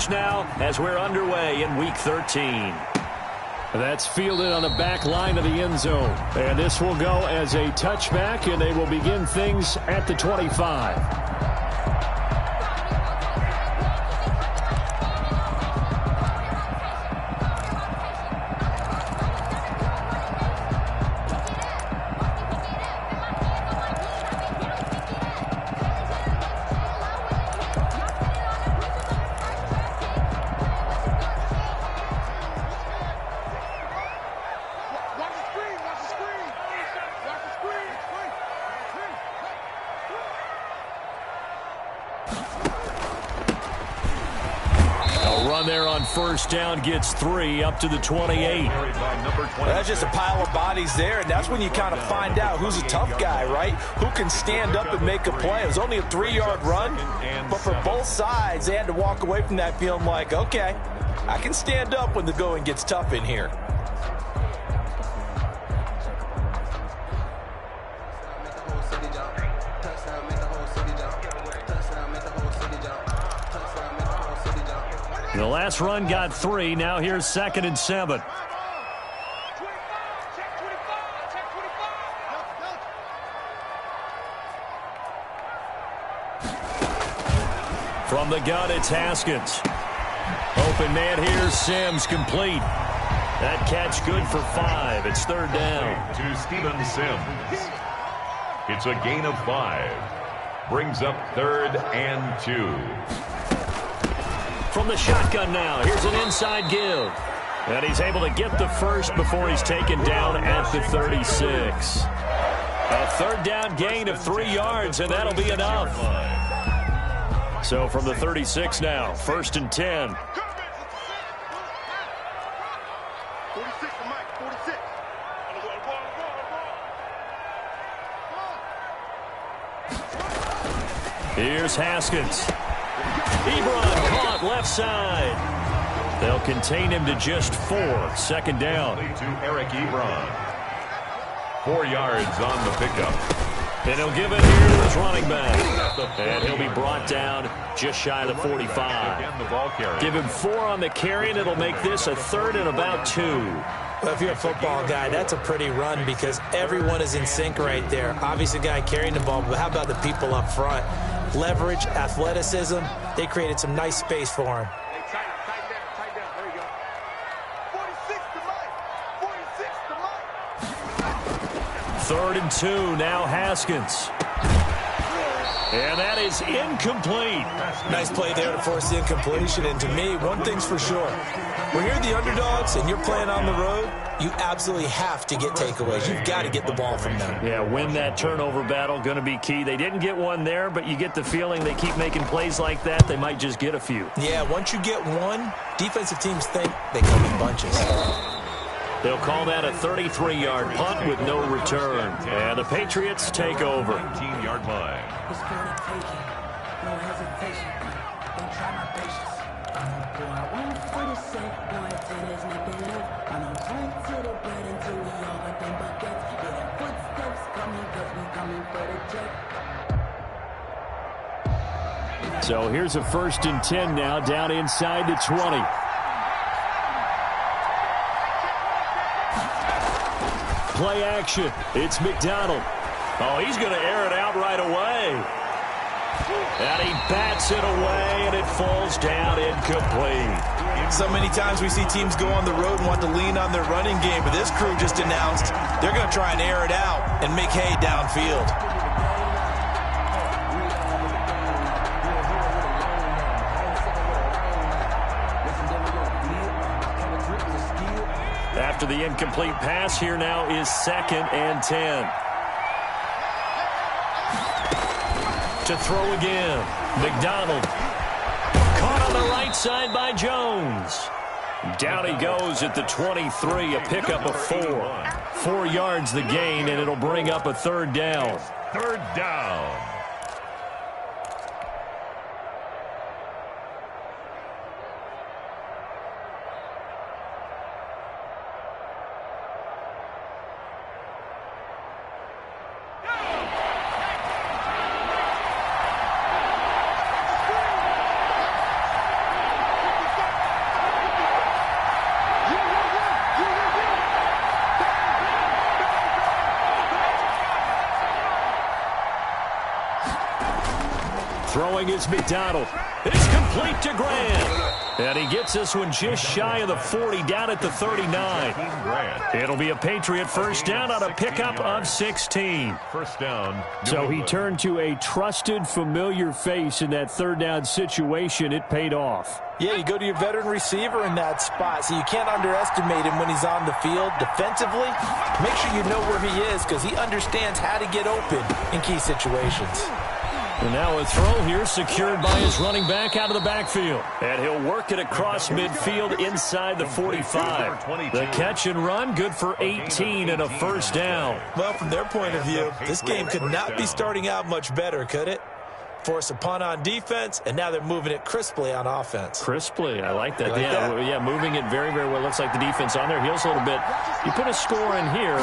pitch now as we're underway in Week 13. That's fielded on the back line of the end zone. And this will go as a touchback, and they will begin things at the 25. There on first down gets 3 up to the 28. That's just a pile of bodies there, and that's when you kind of find out who's a tough guy, right? Who can stand up and make a play. It was only a 3-yard run, but for both sides, they had to walk away from that feeling like, okay, I can stand up when the going gets tough in here. The last run got 3. Now here's 2nd and 7. From the gun, it's Haskins. Open man here, Sims, complete. That catch good for 5. It's 3rd down. To Steven Sims. It's a gain of 5. Brings up 3rd and 2. From the shotgun now, here's an inside give. And he's able to get the first before he's taken down at the 36. A 3rd down gain of 3 yards, and that'll be enough. So from the 36 now, 1st and 10. Here's Haskins. Ebron caught left side. They'll contain him to just 4. 2nd down. To Eric Ebron. 4 yards on the pickup. And he'll give it here to his running back. And he'll be brought down just shy of the 45. Give him 4 on the carry, and it'll make this a 3rd and about 2. Well, if you're a football guy, that's a pretty run because everyone is in sync right there. Obviously, the guy carrying the ball, but how about the people up front? Leverage, athleticism, they created some nice space for him. Tight down. There you go. 46 to Mike. 3rd and 2, now Haskins. And that is incomplete. Nice play there to force the incompletion. And to me, one thing's for sure. When you're the underdogs and you're playing on the road, you absolutely have to get takeaways. You've got to get the ball from them. Yeah, win that turnover battle, going to be key. They didn't get one there, but you get the feeling they keep making plays like that, they might just get a few. Yeah, once you get one, defensive teams think they come in bunches. They'll call that a 33-yard punt with no return. And the Patriots take over. 19-yard line. No hesitation. Don't try my patience. I won't for the sake, boy, till there's nothing left. I don't turn to the bread until we all got them buckets. Yeah, footsteps coming, cause we coming for the check. So here's a 1st and 10 now, down inside the 20. Play action. It's McDonald. Oh, he's going to air it out right away. And he bats it away, and it falls down incomplete. So many times we see teams go on the road and want to lean on their running game, but this crew just announced they're going to try and air it out and make hay downfield. After the incomplete pass, here now is 2nd and 10. To throw again. McDonald. Caught on the right side by Jones. Down he goes at the 23, a pickup of 4. 4 yards the gain, and it'll bring up a 3rd down. 3rd down. throwing is McDonald. It's complete to Grant. And he gets this one just shy of the 40, down at the 39. It'll be a Patriot first down on a pickup of 16. First down. So he turned to a trusted, familiar face in that third down situation. It paid off. Yeah, you go to your veteran receiver in that spot, so you can't underestimate him when he's on the field defensively. Make sure you know where he is because he understands how to get open in key situations. And now a throw here secured by his running back out of the backfield. And he'll work it across midfield inside the 45. The catch and run, good for 18 and a first down. Well, from their point of view, this game could not be starting out much better, could it? Force a punt on defense, and now they're moving it crisply on offense. Crisply, I like that. You like that? Yeah, moving it very, very well. Looks like the defense on their heels a little bit. You put a score in here,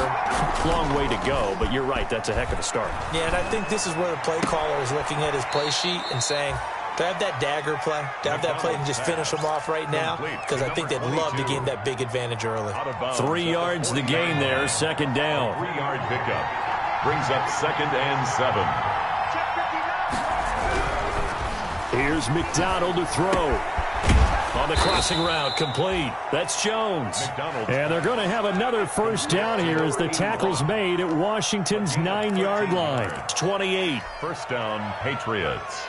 long way to go, but you're right, that's a heck of a start. Yeah, and I think this is where the play caller is looking at his play sheet and saying, do I have that dagger play? Do I have that play and just finish them off right now? Because I think they'd love to gain that big advantage early. 3 yards the gain there, second down. 3-yard pickup. Brings up 2nd and 7. Here's McDonald to throw. On the crossing route, complete. That's Jones. And they're going to have another first down here as the tackle's made at Washington's 9-yard line. 28. First down, Patriots.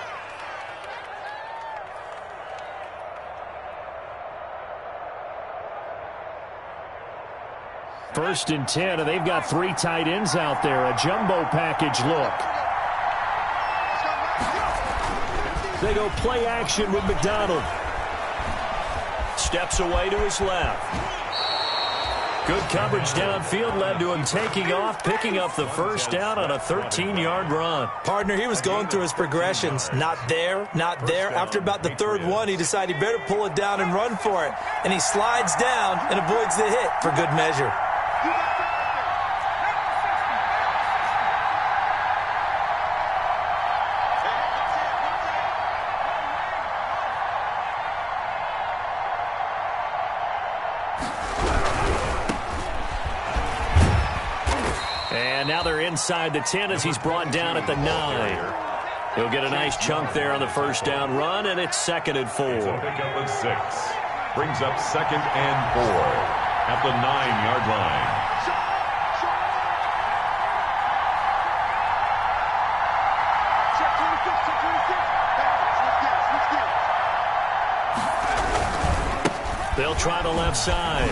First and 10, and they've got 3 tight ends out there. A jumbo package look. They go play action with McDonald. Steps away to his left. Good coverage downfield led to him taking off, picking up the first down on a 13-yard run. Partner, he was going through his progressions. Not there, not there. After about the third one, he decided he better pull it down and run for it. And he slides down and avoids the hit for good measure. Now they're inside the 10 as he's brought down at the 9. He'll get a nice chunk there on the first down run, and it's 2nd and 4. Pickup of 6. Brings up 2nd and 4 at the 9-yard line. They'll try the left side.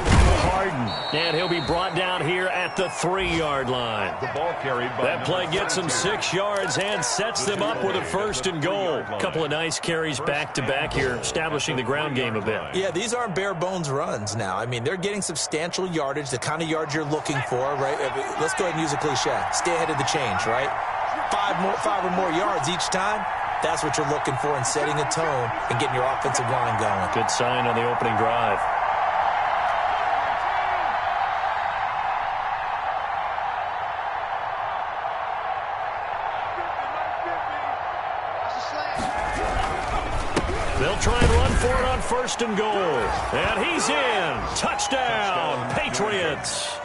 Harden. And he'll be brought down here at the 3-yard line. The ball carried by that play gets them 6 yards and sets them up with a first and goal. A couple of nice carries back-to-back here, establishing the ground game a bit. Yeah, these aren't bare-bones runs now. I mean, they're getting substantial yardage, the kind of yards you're looking for, right? Let's go ahead and use a cliche. Stay ahead of the change, right? 5 or more yards each time. That's what you're looking for in setting a tone and getting your offensive line going. Good sign on the opening drive. They'll try and run for it on first and goal. And he's in. Touchdown, Patriots.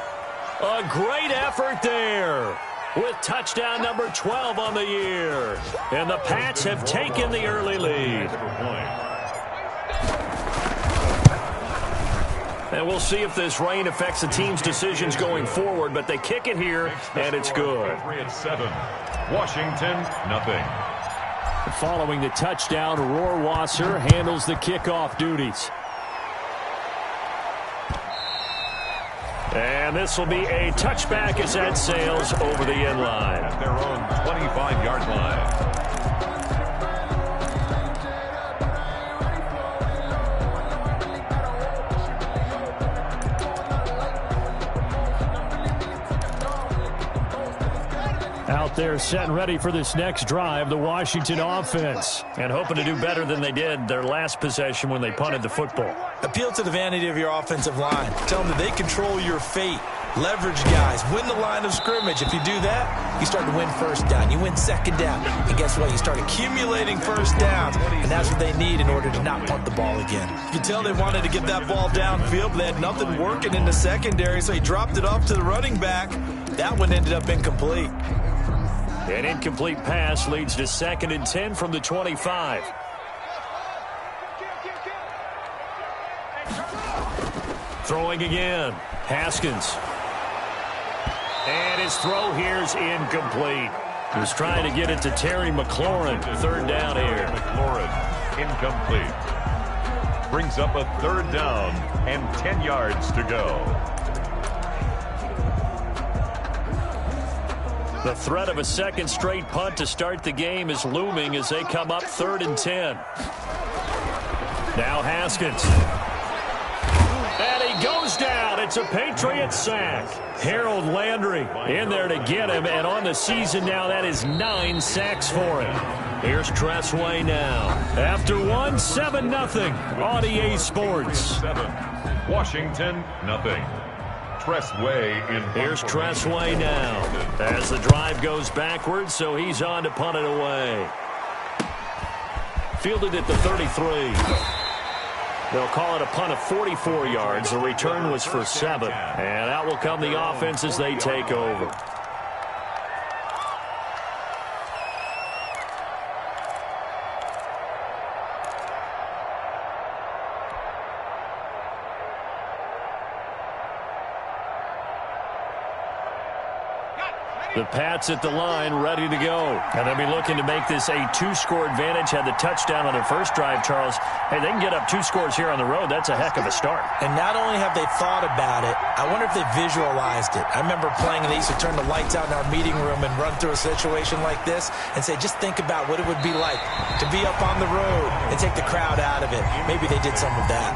A great effort there, with touchdown number 12 on the year. And the Pats have taken the early lead. And we'll see if this rain affects the team's decisions going forward, but they kick it here, and it's good. Patriots 7, Washington nothing. Following the touchdown, Rohrwasser handles the kickoff duties. And this will be a touchback as that sails over the end line. At their own 25-yard line. Out there set and ready for this next drive, the Washington offense. And hoping to do better than they did their last possession when they punted the football. Appeal to the vanity of your offensive line. Tell them that they control your fate. Leverage guys. Win the line of scrimmage. If you do that, you start to win first down. You win second down. And guess what? You start accumulating first downs. And that's what they need in order to not punt the ball again. You can tell they wanted to get that ball downfield, but they had nothing working in the secondary, so he dropped it off to the running back. That one ended up incomplete. An incomplete pass leads to 2nd and 10 from the 25. Throwing again. Haskins. And his throw here's incomplete. He was trying to get it to Terry McLaurin. 3rd down here. McLaurin, incomplete. Brings up a 3rd down and 10 yards to go. The threat of a 2nd straight punt to start the game is looming as they come up 3rd and 10. Now Haskins. And he goes down. It's a Patriots sack. Harold Landry in there to get him. And on the season now, that is 9 sacks for him. Here's Tressway now. After 1, 7-0 on EA Sports. 7. Washington, nothing. Tressway in. Here's Tressway now. As the drive goes backwards, so he's on to punt it away. Fielded at the 33. They'll call it a punt of 44 yards. The return was for 7. And out will come the offense as they take over. The Pats at the line, ready to go. And they'll be looking to make this a 2-score advantage. Had the touchdown on their first drive, Charles. Hey, they can get up 2 scores here on the road. That's a heck of a start. And not only have they thought about it, I wonder if they visualized it. I remember playing, and they used to turn the lights out in our meeting room and run through a situation like this and say, just think about what it would be like to be up on the road and take the crowd out of it. Maybe they did some of that.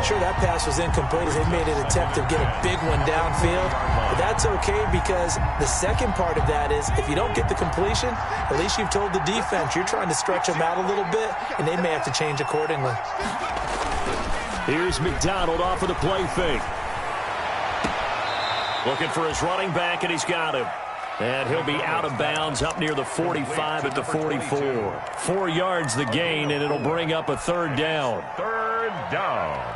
Sure, that pass was incomplete as they made an attempt to get a big one downfield. But that's okay because the second part of that is if you don't get the completion, at least you've told the defense you're trying to stretch them out a little bit, and they may have to change accordingly. Here's McDonald off of the play fake. Looking for his running back, and he's got him. And he'll be out of bounds up near the 45 at the 44. 4 yards the gain, and it'll bring up a 3rd down. 3rd down.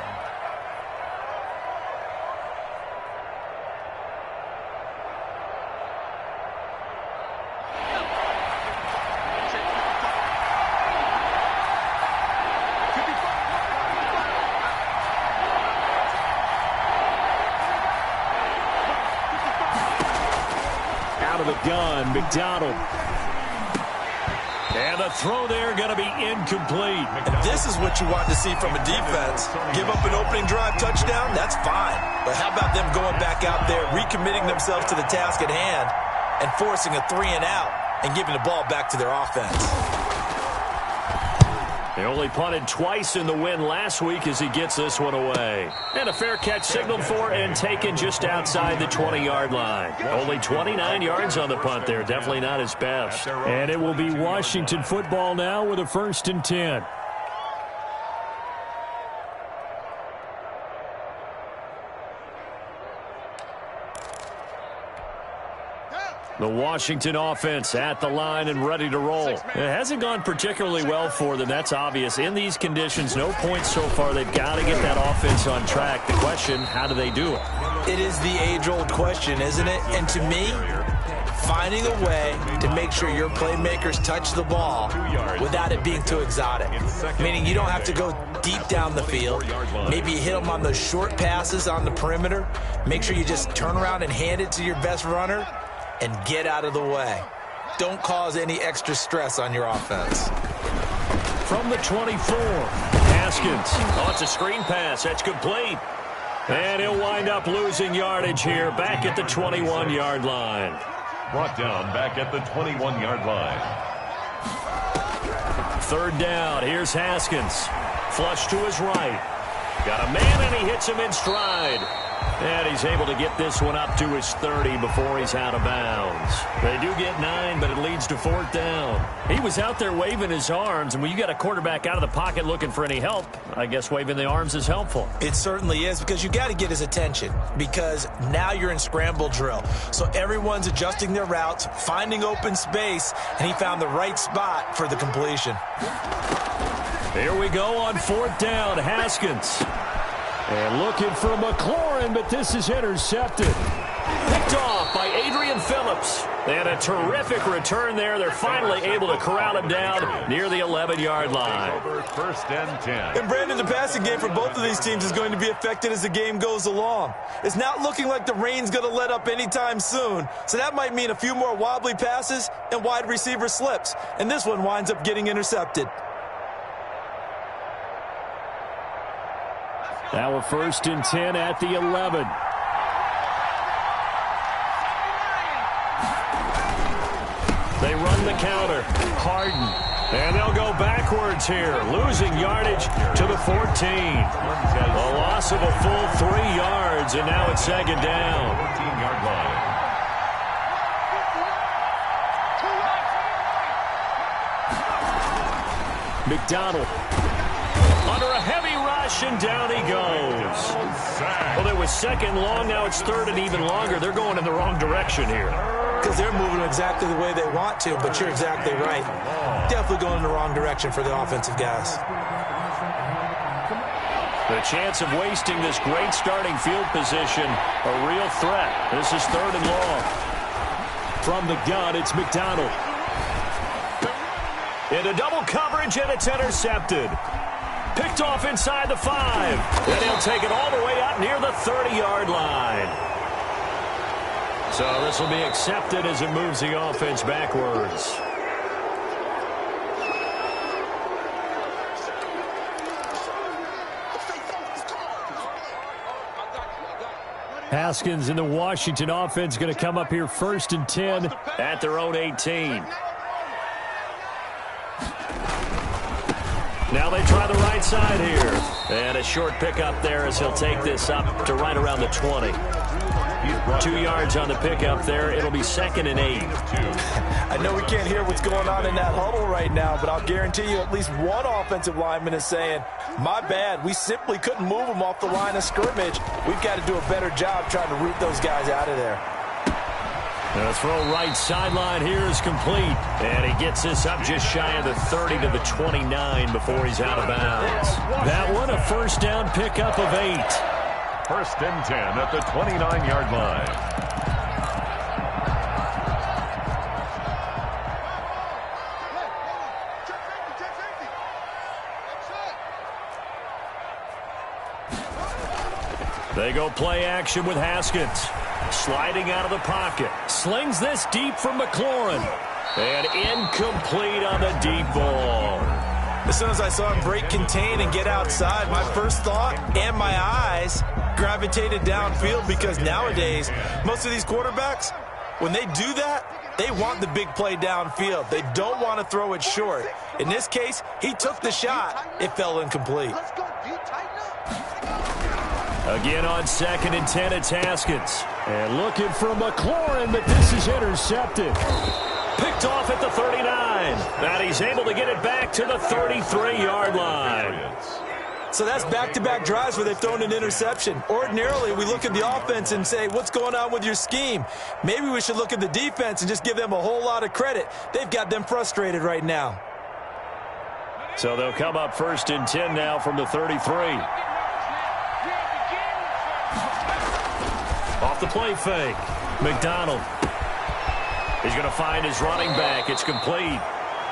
Gun, McDonald. And the throw there going to be incomplete. And this is what you want to see from a defense. Give up an opening drive touchdown, that's fine. But how about them going back out there, recommitting themselves to the task at hand, and forcing a 3-and-out and giving the ball back to their offense? They only punted twice in the win last week as he gets this one away. And a fair catch signaled for and taken just outside the 20-yard line. Only 29 yards on the punt there. Definitely not his best. And it will be Washington football now with a 1st and 10. The Washington offense at the line and ready to roll. It hasn't gone particularly well for them. That's obvious. In these conditions, no points so far. They've got to get that offense on track. The question, how do they do it? It is the age-old question, isn't it? And to me, finding a way to make sure your playmakers touch the ball without it being too exotic. Meaning you don't have to go deep down the field. Maybe you hit them on those short passes on the perimeter. Make sure you just turn around and hand it to your best runner and get out of the way. Don't cause any extra stress on your offense. From the 24, Haskins. Oh, it's a screen pass. That's complete. And he'll wind up losing yardage here back at the 21-yard line. Brought down back at the 21-yard line. 3rd down. Here's Haskins. Flush to his right. Got a man, and he hits him in stride. And he's able to get this one up to his 30 before he's out of bounds. They do get 9, but it leads to 4th down. He was out there waving his arms, and when you got a quarterback out of the pocket looking for any help, I guess waving the arms is helpful. It certainly is, because you got to get his attention, because now you're in scramble drill. So everyone's adjusting their routes, finding open space, and he found the right spot for the completion. Here we go on 4th down. Haskins. And looking for McLaurin, but this is intercepted. Picked off by Adrian Phillips. And a terrific return there. They're finally able to corral him down near the 11-yard line. First and 10. And Brandon, the passing game for both of these teams is going to be affected as the game goes along. It's not looking like the rain's going to let up anytime soon, so that might mean a few more wobbly passes and wide receiver slips. And this one winds up getting intercepted. Now a 1st and 10 at the 11. They run the counter. Harden. And they'll go backwards here, losing yardage to the 14. A loss of a full 3 yards, and now it's 2nd down. 14-yard line. McDonald. Under a heavy rush, and down he goes. Well, it was 2nd long. Now it's 3rd and even longer. They're going in the wrong direction here. Because they're moving exactly the way they want to, but you're exactly right. Definitely going in the wrong direction for the offensive guys. The chance of wasting this great starting field position, a real threat. This is 3rd and long. From the gun, it's McDonald. Into double coverage, and it's intercepted. Picked off inside the 5. And he'll take it all the way up near the 30-yard line. So this will be accepted as it moves the offense backwards. Haskins in the Washington offense going to come up here 1st and 10 at their own 18. Now they try the right side here. And a short pickup there as he'll take this up to right around the 20. 2 yards on the pickup there. It'll be 2nd and 8. I know we can't hear what's going on in that huddle right now, but I'll guarantee you at least one offensive lineman is saying, my bad, we simply couldn't move them off the line of scrimmage. We've got to do a better job trying to root those guys out of there. The throw right sideline here is complete. And he gets this up just shy of the 30 to the 29 before he's out of bounds. That one a 1st down pickup of 8. 1st and 10 at the 29-yard line. They go play action with Haskins. Sliding out of the pocket. Slings this deep from McLaurin. And incomplete on the deep ball. As soon as I saw him break contain and get outside, my first thought and my eyes gravitated downfield, because nowadays, most of these quarterbacks, when they do that, they want the big play downfield. They don't want to throw it short. In this case, he took the shot. It fell incomplete. Again on 2nd and 10, it's Haskins. And looking for McLaurin, but this is intercepted. Picked off at the 39. And he's able to get it back to the 33-yard line. So that's back-to-back drives where they've thrown an interception. Ordinarily, we look at the offense and say, what's going on with your scheme? Maybe we should look at the defense and just give them a whole lot of credit. They've got them frustrated right now. So they'll come up 1st and 10 now from the 33. Off the play fake. McDonald. He's going to find his running back. It's complete.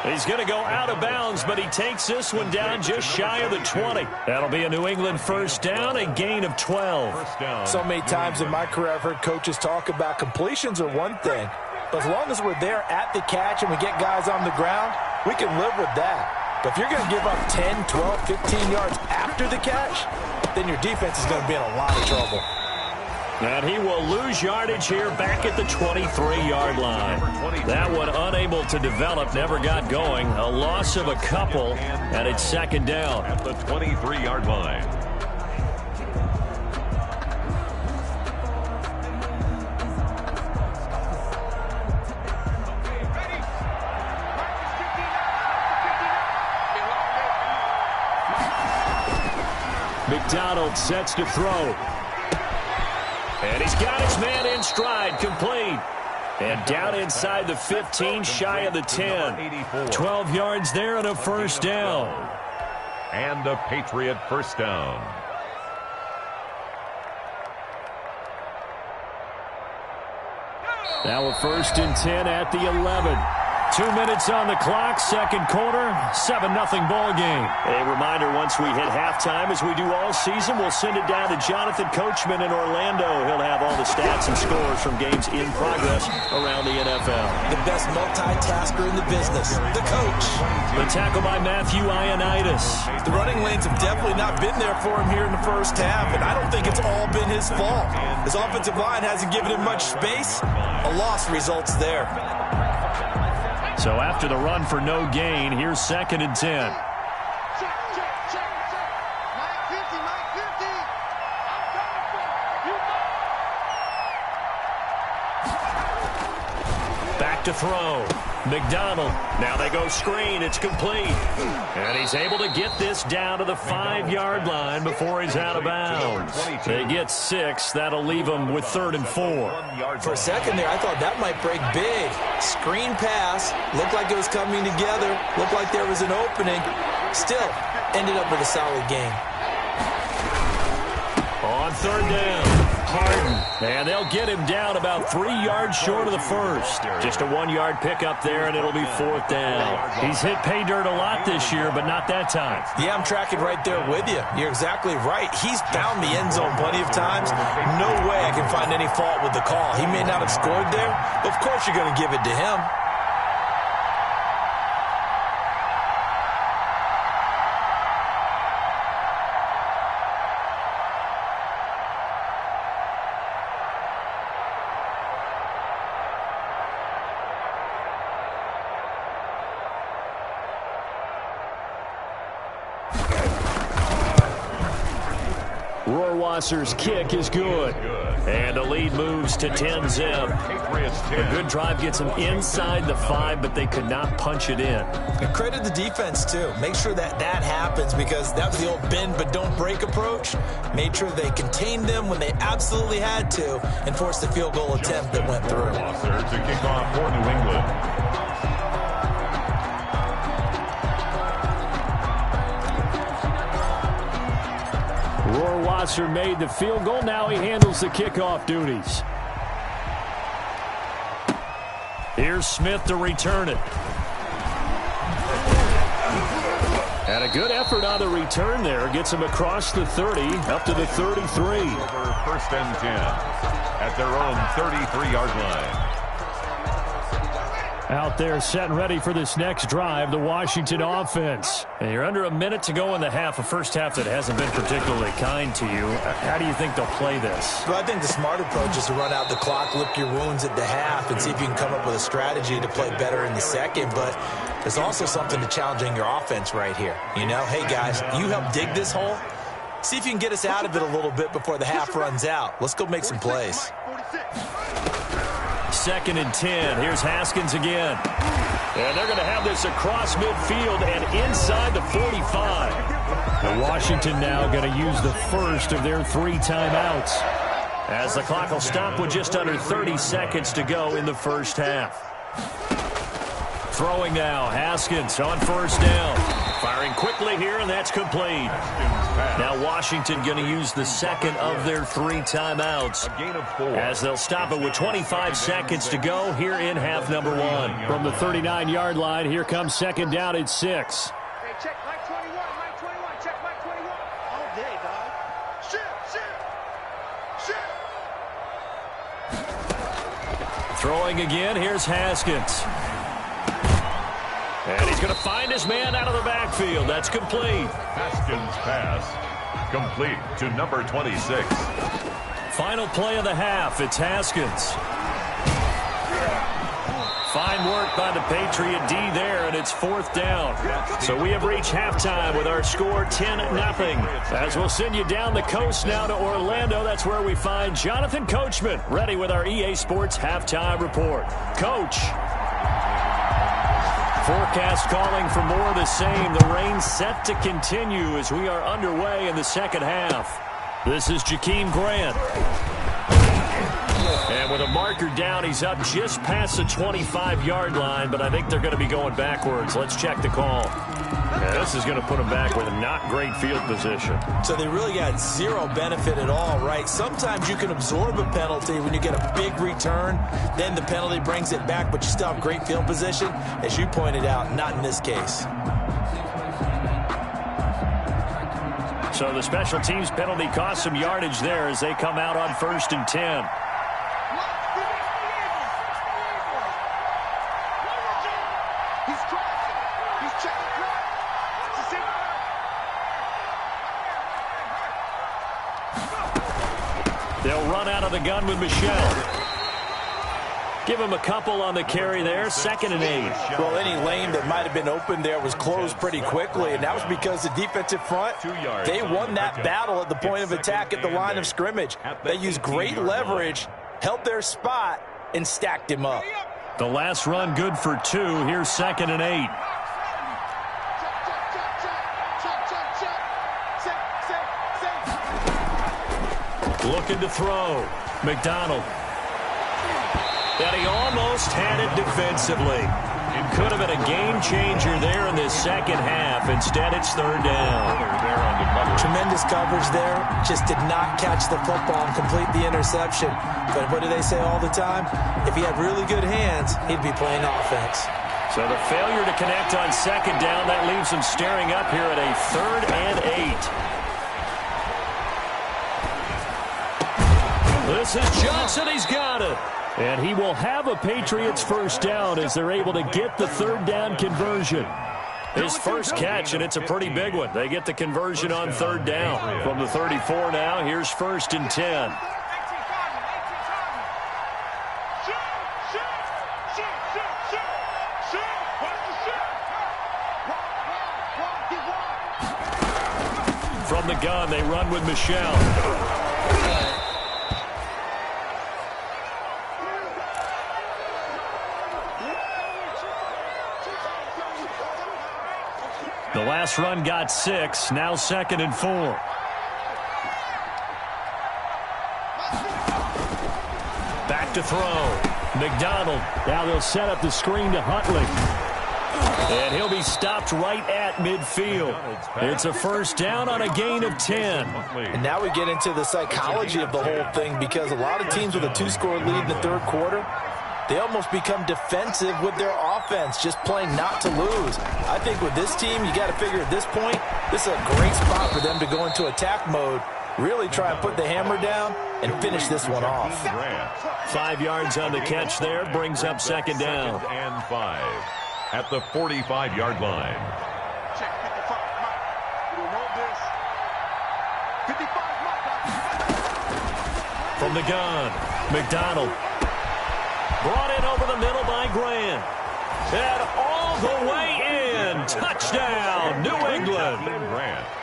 He's going to go out of bounds, but he takes this one down just shy of the 20. That'll be a New England 1st down, a gain of 12. So many times in my career I've heard coaches talk about completions are one thing, but as long as we're there at the catch and we get guys on the ground, we can live with that. But if you're going to give up 10, 12, 15 yards after the catch, then your defense is going to be in a lot of trouble. And he will lose yardage here back at the 23-yard line. That one unable to develop, never got going. A loss of a couple, and it's 2nd down. At the 23-yard line. McDonald sets to throw. And he's got his man in stride, complete. And down inside the 15, shy of the 10. 12 yards there and a 1st down. And a Patriot 1st down. Now a 1st and 10 at the 11. 2 minutes on the clock, second quarter, 7-0 ball game. A reminder, once we hit halftime, as we do all season, we'll send it down to Jonathan Coachman in Orlando. He'll have all the stats and scores from games in progress around the NFL. The best multitasker in the business, the coach. The tackle by Matthew Ioannidis. The running lanes have definitely not been there for him here in the first half, and I don't think it's all been his fault. His offensive line hasn't given him much space. A loss results there. So after the run for no gain, here's 2nd and 10. Check. Mike 50, Mike 50. I'm coming for you. Back to throw. McDonald. Now they go screen. It's complete. And he's able to get this down to the 5-yard line before he's out of bounds. They get 6. That'll leave them with 3rd and 4. For a second there, I thought that might break big. Screen pass. Looked like it was coming together. Looked like there was an opening. Still, ended up with a solid game. On 3rd down. Harden. And they'll get him down about 3 yards short of the first. Just a 1-yard pickup there, and it'll be 4th down. He's hit pay dirt a lot this year, but not that time. Yeah, I'm tracking right there with you. You're exactly right. He's found the end zone plenty of times. No way I can find any fault with the call. He may not have scored there, but of course you're going to give it to him. Rohrwasser's kick is good. And the lead moves to 10-zip. A good drive gets them inside the 5, but they could not punch it in. And credit the defense, too. Make sure that happens, because that was the old bend but don't break approach. Made sure they contained them when they absolutely had to and forced the field goal attempt that went through. To kick off for New England. Rohrwasser made the field goal. Now he handles the kickoff duties. Here's Smith to return it. And a good effort on the return there. Gets him across the 30, up to the 33. 1st and 10 at their own 33-yard line. Out there set and ready for this next drive, the Washington offense. And you're under a minute to go in the half, a first half that hasn't been particularly kind to you. How do you think they'll play this? Well, I think the smart approach is to run out the clock, lick your wounds at the half, and see if you can come up with a strategy to play better in the second. But there's also something to challenging your offense right here. You know, hey, guys, you help dig this hole. See if you can get us out of it a little bit before the half runs out. Let's go make some plays. 2nd and 10. Here's Haskins again. And they're going to have this across midfield and inside the 45. And Washington now going to use the first of their 3 timeouts, as the clock will stop with just under 30 seconds to go in the first half. Throwing now, Haskins on 1st down. Firing quickly here, and that's complete. Now Washington going to use the second of their 3 timeouts, as they'll stop it with 25 seconds to go here in half number 1. From the 39-yard line, here comes 2nd down at 6. Hey, check Mike 21, Mike 21, check Mike 21. All day, dog. Shit. Throwing again, here's Haskins. And he's going to find his man out of the backfield. That's complete. Haskins' pass complete to number 26. Final play of the half. It's Haskins. Fine work by the Patriot D there, and it's 4th down. So we have reached halftime with our score 10-0. As we'll send you down the coast now to Orlando. That's where we find Jonathan Coachman, ready with our EA Sports halftime report. Coach. Forecast calling for more of the same. The rain set to continue as we are underway in the second half. This is Jakeem Grant. And with a marker down, he's up just past the 25-yard line, but I think they're going to be going backwards. Let's check the call. Yeah, this is going to put them back with a not great field position. So they really got zero benefit at all, right? Sometimes you can absorb a penalty when you get a big return, then the penalty brings it back, but you still have great field position. As you pointed out, not in this case. So the special teams penalty cost some yardage there as they come out on 1st and 10. They'll run out of the gun with Michel. Give him a couple on the carry there. 2nd and 8. Well, any lane that might have been open there was closed pretty quickly, and that was because the defensive front, they won that battle at the point of attack at the line of scrimmage. They used great leverage, held their spot, and stacked him up. The last run good for 2. Here's 2nd and 8. Looking to throw. McDonald. And he almost had it defensively. It could have been a game changer there in this second half. Instead, it's 3rd down. Tremendous coverage there. Just did not catch the football and complete the interception. But what do they say all the time? If he had really good hands, he'd be playing offense. So the failure to connect on 2nd down, that leaves him staring up here at a 3rd and 8. This is Johnson. He's got it. And he will have a Patriots 1st down as they're able to get the 3rd down conversion. His first catch, and it's a pretty big one. They get the conversion on 3rd down. From the 34 now, here's 1st and 10. From the gun, they run with Michel. The last run got 6. Now 2nd and 4. Back to throw. McDonald. Now they'll set up the screen to Huntley. And he'll be stopped right at midfield. It's a 1st down on a gain of 10. And now we get into the psychology of the whole thing, because a lot of teams with a 2-score lead in the 3rd quarter, they almost become defensive with their offense, just playing not to lose. I think with this team, you got to figure at this point, this is a great spot for them to go into attack mode, really try and put the hammer down and finish this one off. 5 yards on the catch there, brings up 2nd down. And 5 at the 45-yard line. Check 55, Mike. You don't want this. 55, Mike. From the gun, McDonald. Brought in over the middle by Grant. And all the way in. Touchdown, New England.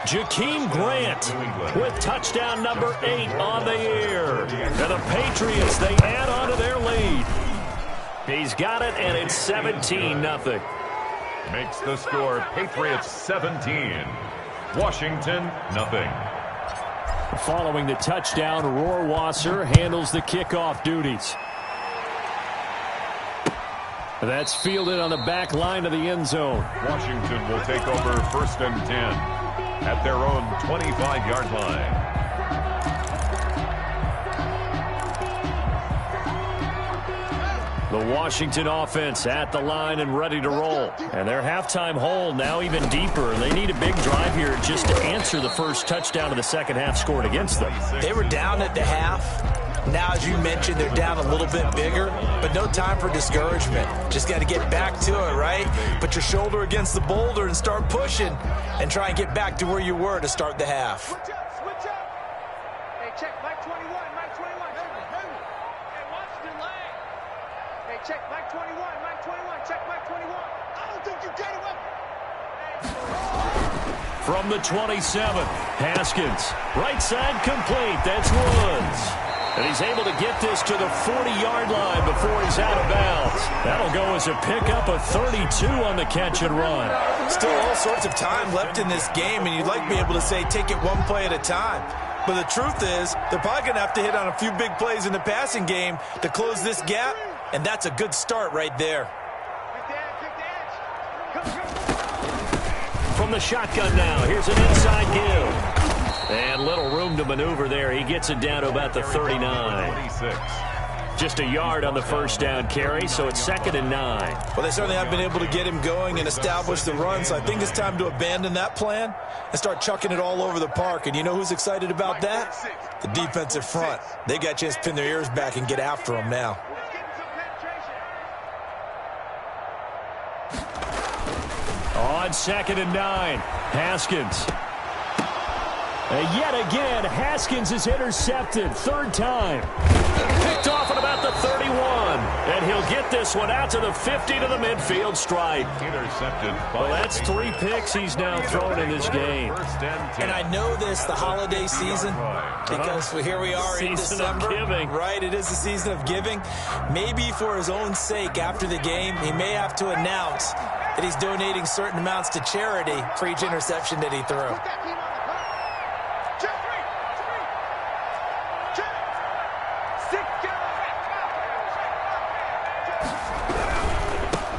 Jakeem Grant with touchdown number 8 on the year. And the Patriots, they add on to their lead. He's got it, and it's 17-0. Makes the score Patriots 17. Washington, nothing. Following the touchdown, Rohrwasser handles the kickoff duties. That's fielded on the back line of the end zone. Washington will take over 1st and 10 at their own 25-yard line. The Washington offense at the line and ready to roll. And their halftime hole now even deeper. They need a big drive here just to answer the first touchdown of the second half scored against them. They were down at the half. Now, as you mentioned, they're down a little bit bigger, but no time for discouragement. Just got to get back to it, right? Put your shoulder against the boulder and start pushing and try and get back to where you were to start the half. Switch up. Hey, check Mike 21, Mike 21. Hey, watch the leg. Hey, check Mike 21, Mike 21. Check Mike 21. I don't think you get him. From the 27, Haskins. Right side complete. That's Woods. And he's able to get this to the 40-yard line before he's out of bounds. That'll go as a pickup of 32 on the catch and run. Still all sorts of time left in this game, and you'd like to be able to say take it one play at a time. But the truth is, they're probably going to have to hit on a few big plays in the passing game to close this gap, and that's a good start right there. From the shotgun now, here's an inside give. And little room to maneuver there. He gets it down to about the 39. Just a yard on the first down carry, so it's 2nd and 9. Well, they certainly have been able to get him going and establish the run, so I think it's time to abandon that plan and start chucking it all over the park. And you know who's excited about that? The defensive front. They got a chance to pin their ears back and get after him now. On 2nd and 9, Haskins. And yet again, Haskins is intercepted. 3rd time. Picked off at about the 31. And he'll get this one out to the 50 to the midfield stripe. Intercepted. Well, that's 3 picks he's now thrown in this game. And I know this, the holiday season, because here we are in December. Season of giving. Right, it is the season of giving. Maybe for his own sake, after the game, he may have to announce that he's donating certain amounts to charity for each interception that he threw.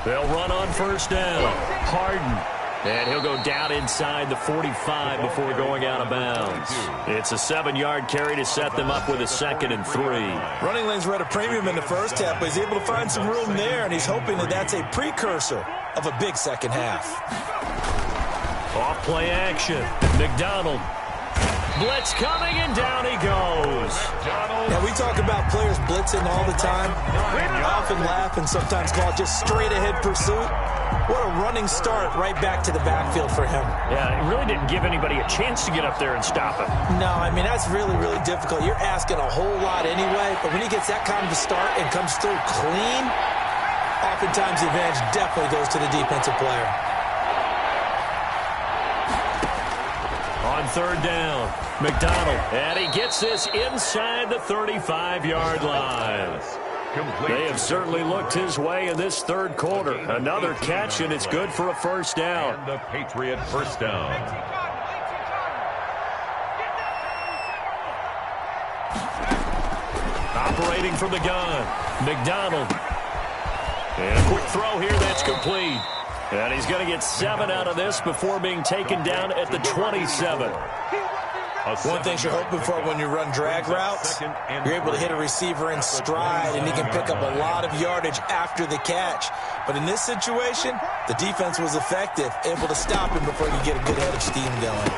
They'll run on first down. Harden. And he'll go down inside the 45 before going out of bounds. It's a 7-yard carry to set them up with a 2nd and 3. Running lanes were at a premium in the first half, but he's able to find some room there, and he's hoping that that's a precursor of a big second half. Off play action. McDonald. Blitz coming, and down he goes. Now, we talk about players blitzing all the time. I often laugh and sometimes call it just straight-ahead pursuit. What a running start right back to the backfield for him. Yeah, it really didn't give anybody a chance to get up there and stop him. No, I mean, that's really, really difficult. You're asking a whole lot anyway, but when he gets that kind of a start and comes through clean, oftentimes the advantage definitely goes to the defensive player. On 3rd down, McDonald. And he gets this inside the 35-yard line. They have certainly looked his way in this 3rd quarter. Another catch, and it's good for a first down. And the Patriot first down. Operating from the gun, McDonald. And a quick throw here, that's complete. And he's going to get 7 out of this before being taken down at the 27. One thing you're hoping for when you run drag routes, you're able to hit a receiver in stride, and he can pick up a lot of yardage after the catch. But in this situation, the defense was effective, able to stop him before he could get a good head of steam going.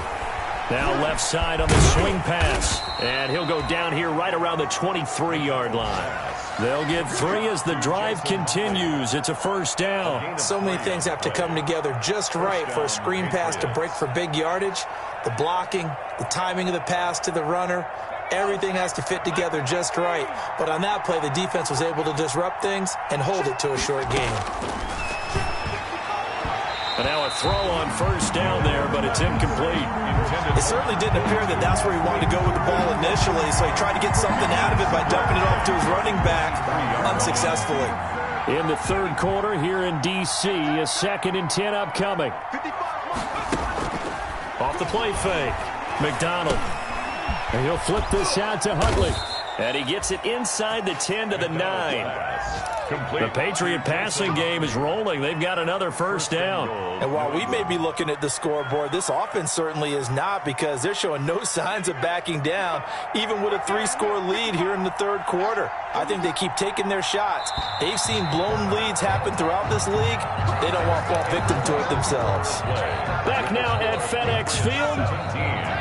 Now left side on the swing pass. And he'll go down here right around the 23-yard line. They'll get 3 as the drive continues. It's a first down. So many things have to come together just right for a screen pass to break for big yardage. The blocking, the timing of the pass to the runner, everything has to fit together just right. But on that play, the defense was able to disrupt things and hold it to a short game. And now a throw on first down there, but it's incomplete. It certainly didn't appear that that's where he wanted to go with the ball initially, so he tried to get something out of it by dumping it off to his running back unsuccessfully. In the 3rd quarter here in D.C., a 2nd and 10 upcoming. Off the play fake, McDonald. And he'll flip this out to Huntley. And he gets it inside the 10 to the 9. The Patriot passing game is rolling. They've got another first down. And while we may be looking at the scoreboard, this offense certainly is not, because they're showing no signs of backing down, even with a 3-score lead here in the 3rd quarter. I think they keep taking their shots. They've seen blown leads happen throughout this league. They don't want to fall victim to it themselves. Back now at FedEx Field.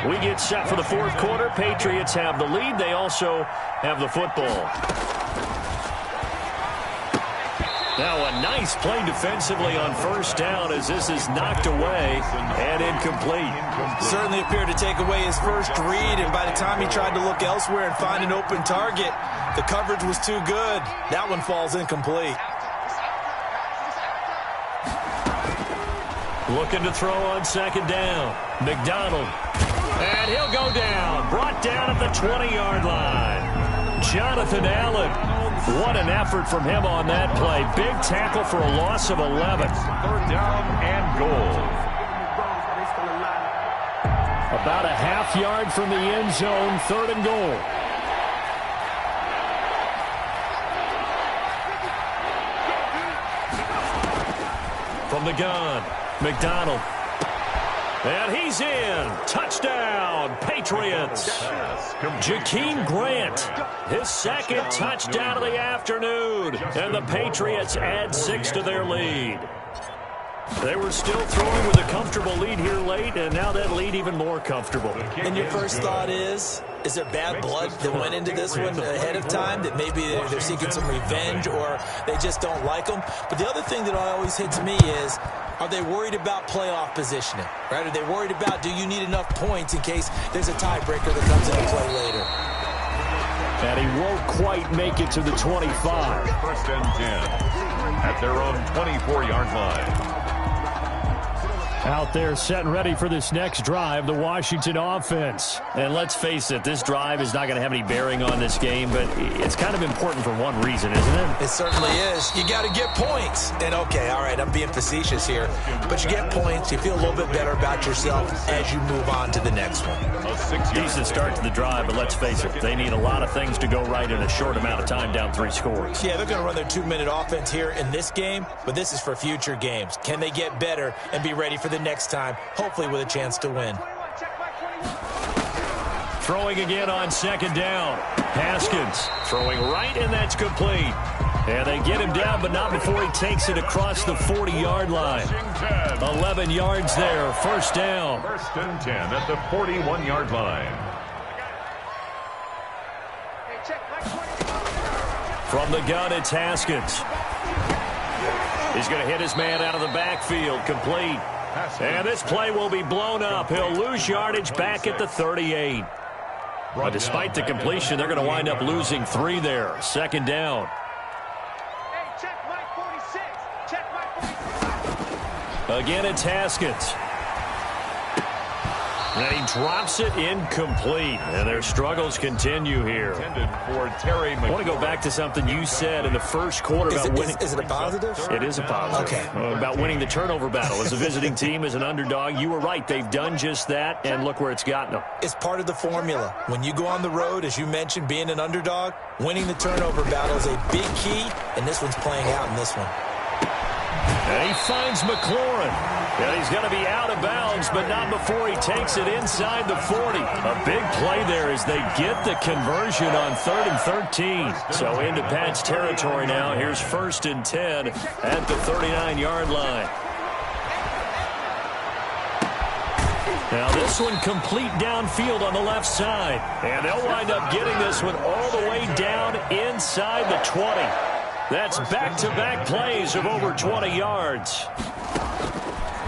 We get set for the 4th quarter. Patriots have the lead. They also have the football. Now a nice play defensively on first down as this is knocked away and incomplete. Certainly appeared to take away his first read, and by the time he tried to look elsewhere and find an open target, the coverage was too good. That one falls incomplete. Looking to throw on 2nd down. McDonald. And he'll go down. Brought down at the 20-yard line. Jonathan Allen. What an effort from him on that play. Big tackle for a loss of 11. 3rd down and goal. A About a half yard from the end zone, 3rd and goal. From the gun, McDonald. And he's in. Touchdown, Patriots. Jakeem Grant, his 2nd touchdown of the afternoon. And the Patriots add 6 to their lead. They were still throwing with a comfortable lead here late, and now that lead even more comfortable. And your first thought is there bad blood that went into this one ahead of time, that maybe they're seeking some revenge or they just don't like them? But the other thing that always hits me is, are they worried about playoff positioning? Right? Are they worried about, do you need enough points in case there's a tiebreaker that comes into play later? And he won't quite make it to the 25. 1st and 10 at their own 24-yard line. Out there set and ready for this next drive, the Washington offense. And let's face it, this drive is not going to have any bearing on this game, but it's kind of important for one reason, isn't it? It certainly is. You got to get points. And okay, all right, I'm being facetious here, but you get points, you feel a little bit better about yourself as you move on to the next one. Decent start to the drive, but let's face it, they need a lot of things to go right in a short amount of time, down 3 scores. Yeah, they're going to run their 2-minute offense here in this game, but this is for future games. Can they get better and be ready for the next time, hopefully with a chance to win? Throwing again on 2nd down. Haskins throwing right, and that's complete. And they get him down, but not before he takes it across the 40-yard line. 11 yards there, 1st down. 1st and 10 at the 41-yard line. From the gun, it's Haskins. He's going to hit his man out of the backfield, complete. And this play will be blown up. He'll lose yardage back at the 38. But despite the completion, they're going to wind up losing 3 there. 2nd down. Again, it's Haskins. And he drops it incomplete. And their struggles continue here. I want to go back to something you said in the first quarter about winning. Is it a positive? It is a positive. Okay. About winning the turnover battle. As a visiting team, as an underdog, you were right. They've done just that, and look where it's gotten them. It's part of the formula. When you go on the road, as you mentioned, being an underdog, winning the turnover battle is a big key, and this one's playing out in this one. And he finds McLaurin. And he's going to be out of bounds, but not before he takes it inside the 40. A big play there as they get the conversion on 3rd and 13. So into Pat's territory now. Here's 1st and 10 at the 39-yard line. Now this one complete downfield on the left side. And they'll wind up getting this one all the way down inside the 20. That's back-to-back plays of over 20 yards.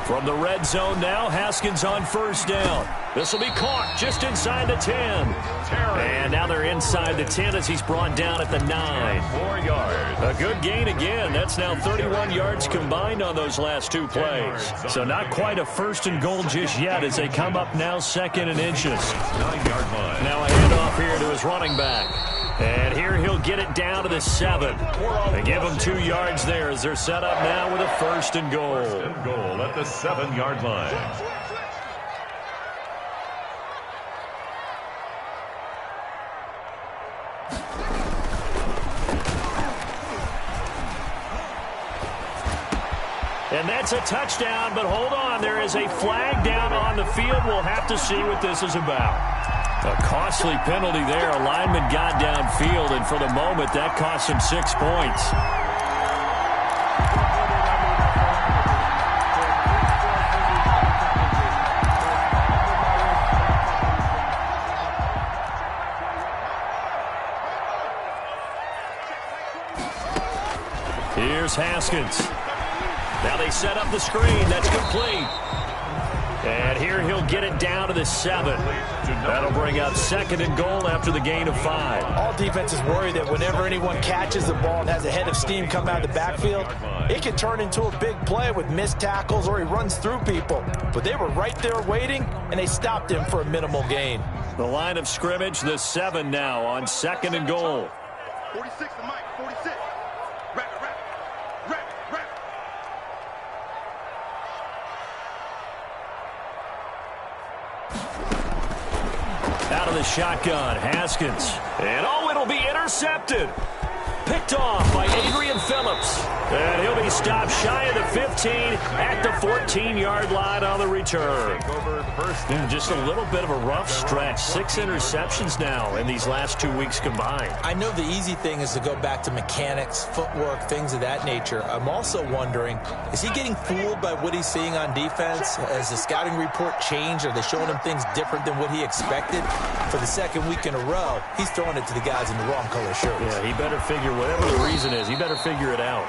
From the red zone now, Haskins on 1st down. This will be caught just inside the 10. And now they're inside the 10 as he's brought down at the 9. 4 yards. A good gain again. That's now 31 yards combined on those last 2 plays. So not quite a 1st and goal just yet as they come up now 2nd and inches. 9-yard line. Now a handoff here to his running back. And here he'll get it down to the 7. They give him 2 yards there as they're set up now with a 1st and goal. 1st and goal at the 7-yard line. And that's a touchdown, but hold on. There is a flag down on the field. We'll have to see what this is about. A costly penalty there. A lineman got downfield, and for the moment, that cost him 6 points. Here's Haskins. Now they set up the screen. That's complete. And here he'll get it down to the 7. That'll bring up 2nd and goal after the gain of 5. All defenses worry that whenever anyone catches the ball and has a head of steam come out of the backfield, it can turn into a big play with missed tackles or he runs through people. But they were right there waiting, and they stopped him for a minimal gain. The line of scrimmage, the 7 now on 2nd and goal. 46 to Mike, 46. Wrap it. of the shotgun. Haskins. And, oh, it'll be intercepted. Picked off by Adrian Phillips. And he'll be stopped shy of the 15 at the 14-yard line on the return. Just a little bit of a rough stretch. 6 interceptions now in these last 2 weeks combined. I know the easy thing is to go back to mechanics, footwork, things of that nature. I'm also wondering, is he getting fooled by what he's seeing on defense? Has the scouting report changed? Are they showing him things different than what he expected? For the second week in a row, he's throwing it to the guys in the wrong color shirts. Yeah, he better figure whatever the reason is, he better figure it out.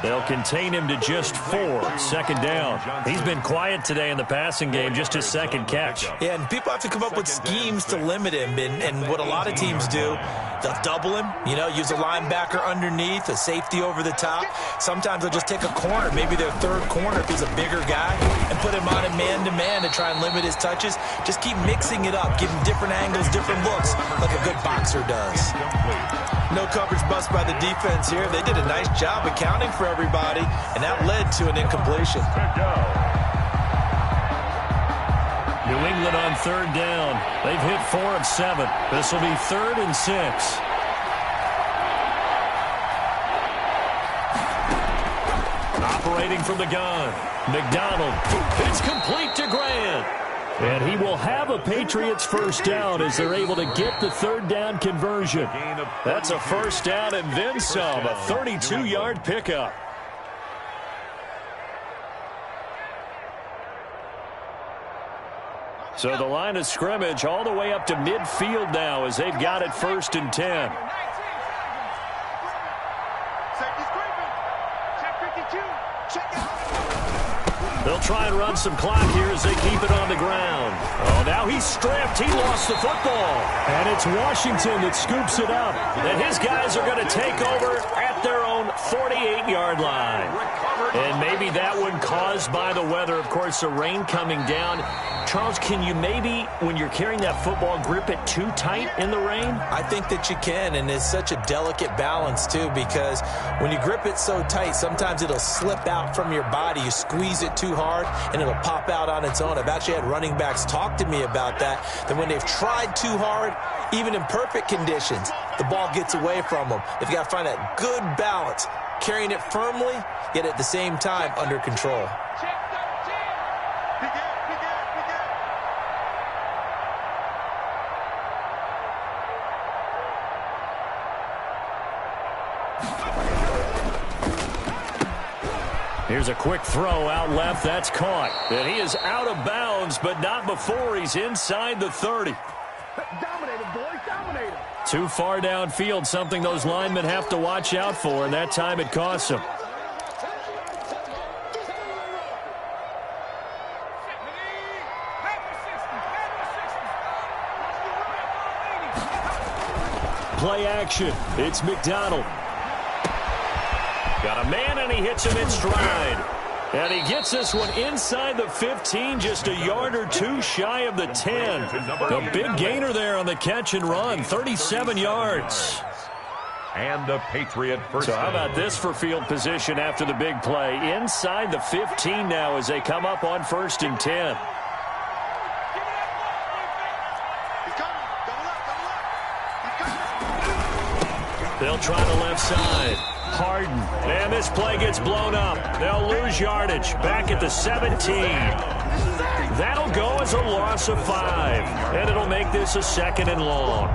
They'll contain him to just 4. Second down. He's been quiet today in the passing game, just his second catch. Yeah, and people have to come up with schemes to limit him. And what a lot of teams do, they'll double him, use a linebacker underneath, a safety over the top. Sometimes they'll just take a corner, maybe their third corner if he's a bigger guy, and put him on a man-to-man to try and limit his touches. Just keep mixing it up, give him different angles, different looks, like a good boxer does. No coverage bust by the defense here. They did a nice job accounting for everybody, and that led to an incompletion. New England on third down. They've hit 4 of 7. This will be 3rd and 6. Operating from the gun. McDonald. It's complete to Grant. And he will have a Patriots first down as they're able to get the third down conversion. That's a first down and then some, a 32-yard pickup. So the line of scrimmage all the way up to midfield now as they've got it 1st and 10. They'll try and run some clock here as they keep it on the ground. Oh, now he's stripped. He lost the football. And it's Washington that scoops it up. And his guys are going to take over at their own 48-yard line. And maybe that one caused by the weather. Of course, the rain coming down. Charles, can you maybe, when you're carrying that football, grip it too tight in the rain? I think that you can, and it's such a delicate balance, too, because when you grip it so tight, sometimes it'll slip out from your body. You squeeze it too hard, and it'll pop out on its own. I've actually had running backs talk to me about that when they've tried too hard, even in perfect conditions, the ball gets away from them. They've got to find that good balance, carrying it firmly, yet at the same time under control. Here's a quick throw out left. That's caught. And he is out of bounds, but not before he's inside the 30. Dominated, boys, dominated. Too far downfield, something those linemen have to watch out for, and that time it costs them. Play action. It's McDonald. Got a man, and he hits him in stride. And he gets this one inside the 15, just a yard or two shy of the 10. A big gainer there on the catch and run, 37 yards. And a Patriot first. So how about this for field position after the big play? Inside the 15 now as they come up on 1st and 10. They'll try the left side. Harden. And this play gets blown up. They'll lose yardage. Back at the 17. That'll go as a loss of 5. And it'll make this a 2nd and long.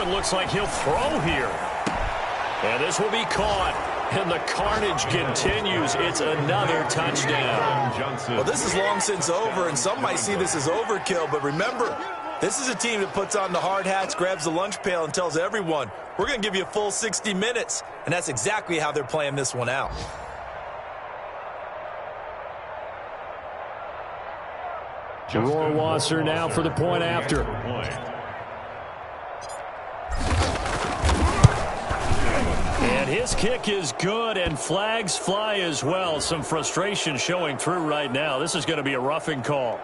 Looks like he'll throw here. And this will be caught. And the carnage continues. It's another touchdown. Well, this is long since over, and some might see this as overkill. But remember, this is a team that puts on the hard hats, grabs the lunch pail, and tells everyone, we're going to give you a full 60 minutes. And that's exactly how they're playing this one out. Rohr Wasser now for the point after. his kick is good, and flags fly as well. Some frustration showing through right now. This is going to be a roughing call.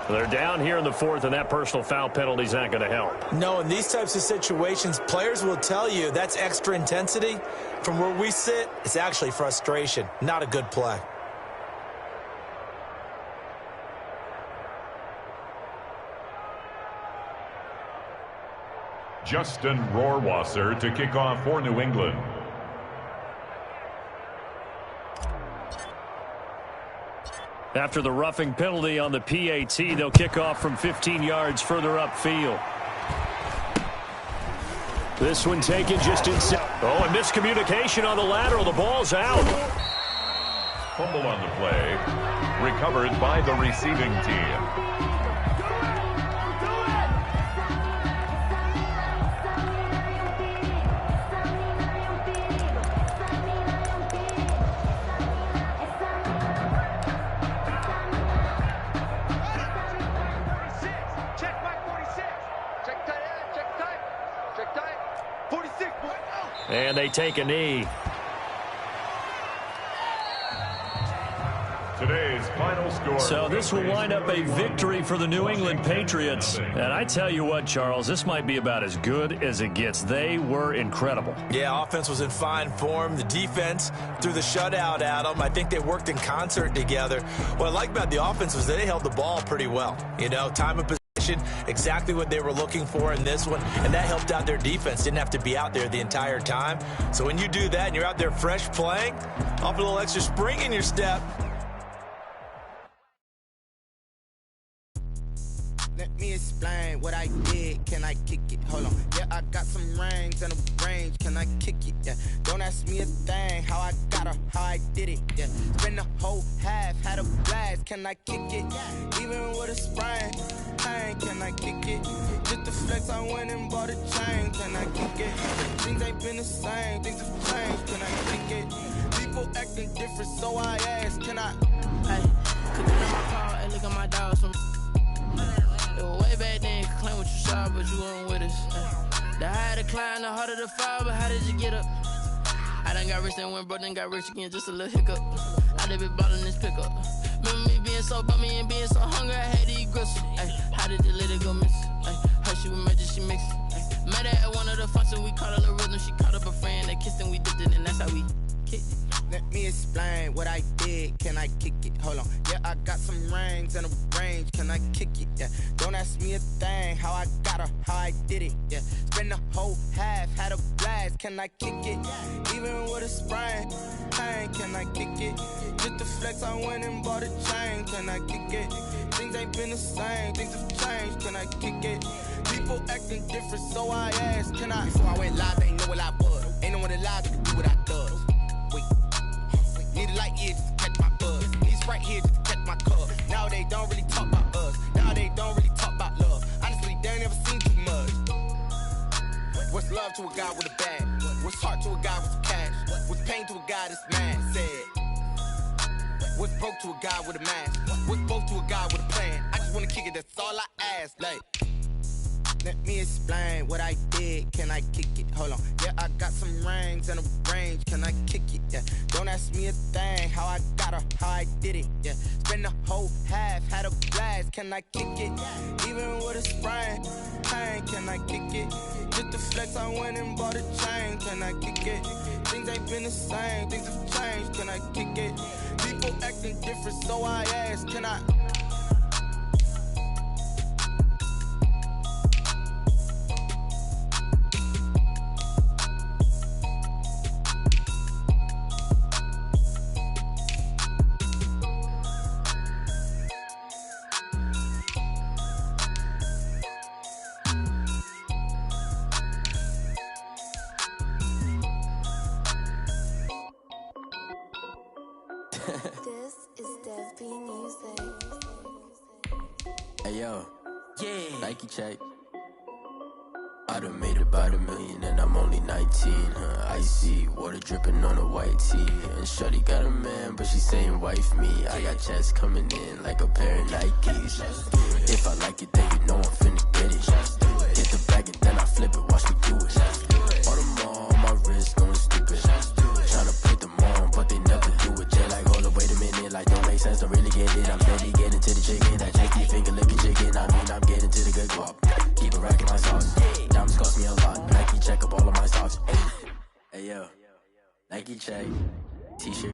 They're down here in the fourth, and that personal foul penalty is not going to help. No, in these types of situations, players will tell you that's extra intensity. From where we sit, it's actually frustration. Not a good play. Justin Rohrwasser to kick off for New England. After the roughing penalty on the PAT, they'll kick off from 15 yards further upfield. This one taken just inside. Oh, and miscommunication on the lateral. The ball's out. Fumble on the play. Recovered by the receiving team. And they take a knee. Today's final score. So this will wind up a victory for the New England Patriots. And I tell you what, Charles, this might be about as good as it gets. They were incredible. Yeah, offense was in fine form. The defense threw the shutout at them. I think they worked in concert together. What I like about the offense was they held the ball pretty well. You know, time of possession, exactly what they were looking for in this one, and that helped out their defense. Didn't have to be out there the entire time. So when you do that and you're out there fresh playing, off a little extra spring in your step. Let me explain what I did. Can I kick it? Hold on. Yeah, I got some rings and a range. Can I kick it? Yeah. Don't ask me a thing. How I got her, how I did it. Yeah. Spend the whole half, had a blast. Can I kick it? Even with a sprain. Pain. Can I kick it? Just the flex, I went and bought a chain. Can I kick it? Things ain't been the same. Things have changed. Can I kick it? People acting different, so I ask. Can I? Hey, cooking on my car. Hey, look at my dogs. Way back then, you could claim what you saw, but you weren't with us. The higher the climb, the harder the fall, but how did you get up? I done got rich and went broke, then got rich again, just a little hiccup. I done been ballin' this pickup. Remember me being so bummy and being so hungry, I had to eat gristle. How did the lady go miss? Her she was magic, she mixed. Met her at one of the functions, we caught a little rhythm. She caught up a friend, they kissed and we dipped it, and that's how we kicked it. Let me explain what I did. Can I kick it? Hold on. Yeah, I got some rings and a range. Can I kick it? Yeah. Don't ask me a thing. How I got her, how I did it. Yeah. Spend the whole half, had a blast. Can I kick it? Even with a sprain. Pain. Can I kick it? Just the flex, I went and bought a chain. Can I kick it? Things ain't been the same. Things have changed. Can I kick it? People acting different, so I asked. Can I? Before I went live, they ain't know what I was. Ain't no one alive to do what I does. Need a light year just to catch my buzz. Need Sprite here just to catch my cup. Now they don't really talk about us. Now they don't really talk about love. Honestly, they ain't never seen too much. What's love to a guy with a bag? What's heart to a guy with some cash? What's pain to a guy that's mad? Said. What's broke to a guy with a mask? What's both to a guy with a plan? I just wanna kick it, that's all I ask. Like, let me explain what I did. Can I kick it? Hold on. Yeah, I got some rings and a range. Can I kick it? Yeah. Don't ask me a thing. How I got her, how I did it. Yeah. Spend the whole half, had a blast. Can I kick it? Even with a sprain. Pain. Can I kick it? Just the flex, I went and bought a chain. Can I kick it? Things ain't been the same. Things have changed. Can I kick it? People acting different, so I ask. Can I? This is Dev B Music. Hey yo, Yeah. Nike check. I done made about $1 million and I'm only 19. Icy water dripping on a white tee. And shorty got a man, but she saying wife me. I got checks coming in like a pair of Nikes. If I like it, then you know I'm finna get it. Get the bag and then I flip it, watch me do it. All them all on my wrist, going stupid. Tryna put them on, but they never do it. Jay like, hold up, wait a minute, like don't make sense, don't really get it. I'm steady getting to the chicken, that janky finger licking chicken. I mean, I'm getting to the good guap. Keep a rack in my sauce. Diamonds cost me a lot. Nike check up all of my stocks. Hey yo, Nike check. T-shirt.